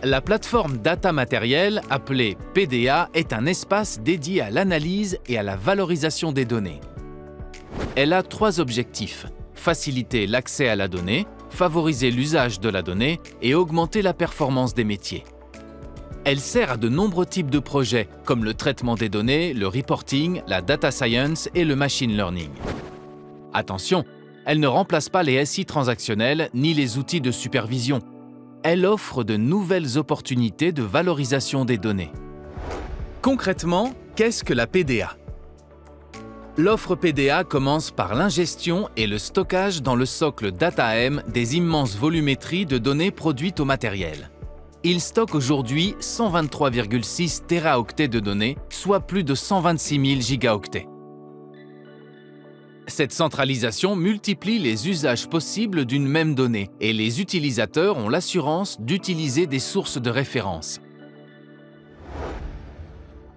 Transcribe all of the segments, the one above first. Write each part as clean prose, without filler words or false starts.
La plateforme Data Matériel, appelée PDA, est un espace dédié à l'analyse et à la valorisation des données. Elle a 3 objectifs: faciliter l'accès à la donnée, favoriser l'usage de la donnée et augmenter la performance des métiers. Elle sert à de nombreux types de projets, comme le traitement des données, le reporting, la data science et le machine learning. Attention, elle ne remplace pas les SI transactionnels ni les outils de supervision. Elle offre de nouvelles opportunités de valorisation des données. Concrètement, qu'est-ce que la PDA? L'offre PDA commence par l'ingestion et le stockage dans le socle DataM des immenses volumétries de données produites au matériel. Il stocke aujourd'hui 123,6 téraoctets de données, soit plus de 126 000 gigaoctets. Cette centralisation multiplie les usages possibles d'une même donnée et les utilisateurs ont l'assurance d'utiliser des sources de référence.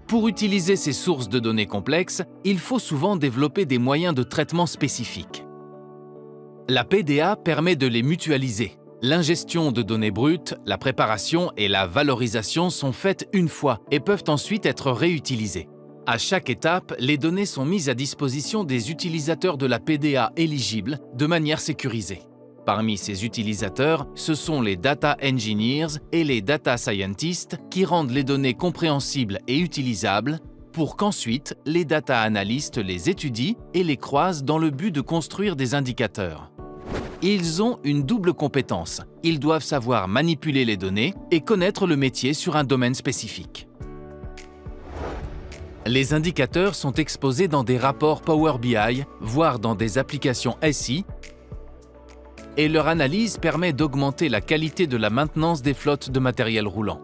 Pour utiliser ces sources de données complexes, il faut souvent développer des moyens de traitement spécifiques. La PDA permet de les mutualiser. L'ingestion de données brutes, la préparation et la valorisation sont faites une fois et peuvent ensuite être réutilisées. À chaque étape, les données sont mises à disposition des utilisateurs de la PDA éligibles de manière sécurisée. Parmi ces utilisateurs, ce sont les data engineers et les data scientists qui rendent les données compréhensibles et utilisables pour qu'ensuite les data analystes les étudient et les croisent dans le but de construire des indicateurs. Ils ont une double compétence. Ils doivent savoir manipuler les données et connaître le métier sur un domaine spécifique. Les indicateurs sont exposés dans des rapports Power BI, voire dans des applications SI, et leur analyse permet d'augmenter la qualité de la maintenance des flottes de matériel roulant.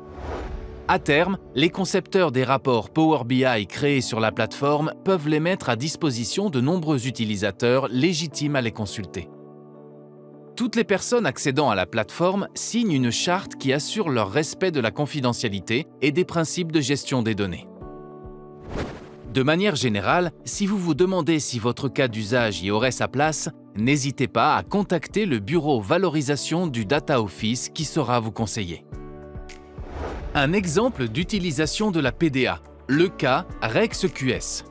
À terme, les concepteurs des rapports Power BI créés sur la plateforme peuvent les mettre à disposition de nombreux utilisateurs légitimes à les consulter. Toutes les personnes accédant à la plateforme signent une charte qui assure leur respect de la confidentialité et des principes de gestion des données. De manière générale, si vous vous demandez si votre cas d'usage y aurait sa place, n'hésitez pas à contacter le bureau valorisation du Data Office qui saura vous conseiller. Un exemple d'utilisation de la PDA, le cas RexQS.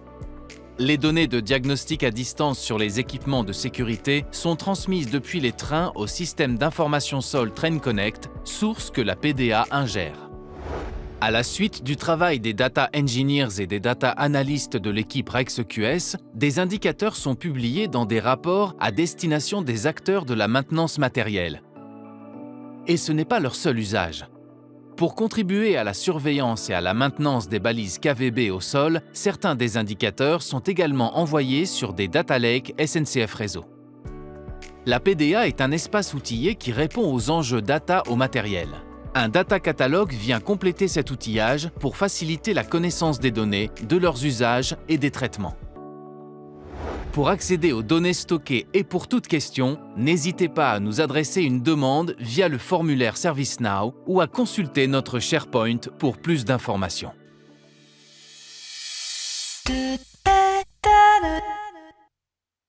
Les données de diagnostic à distance sur les équipements de sécurité sont transmises depuis les trains au système d'information sol TrainConnect, source que la PDA ingère. À la suite du travail des data engineers et des data analystes de l'équipe RexQS, des indicateurs sont publiés dans des rapports à destination des acteurs de la maintenance matérielle. Et ce n'est pas leur seul usage. Pour contribuer à la surveillance et à la maintenance des balises KVB au sol, certains des indicateurs sont également envoyés sur des data lakes SNCF Réseau. La PDA est un espace outillé qui répond aux enjeux data au matériel. Un data catalogue vient compléter cet outillage pour faciliter la connaissance des données, de leurs usages et des traitements. Pour accéder aux données stockées et pour toute question, n'hésitez pas à nous adresser une demande via le formulaire ServiceNow ou à consulter notre SharePoint pour plus d'informations.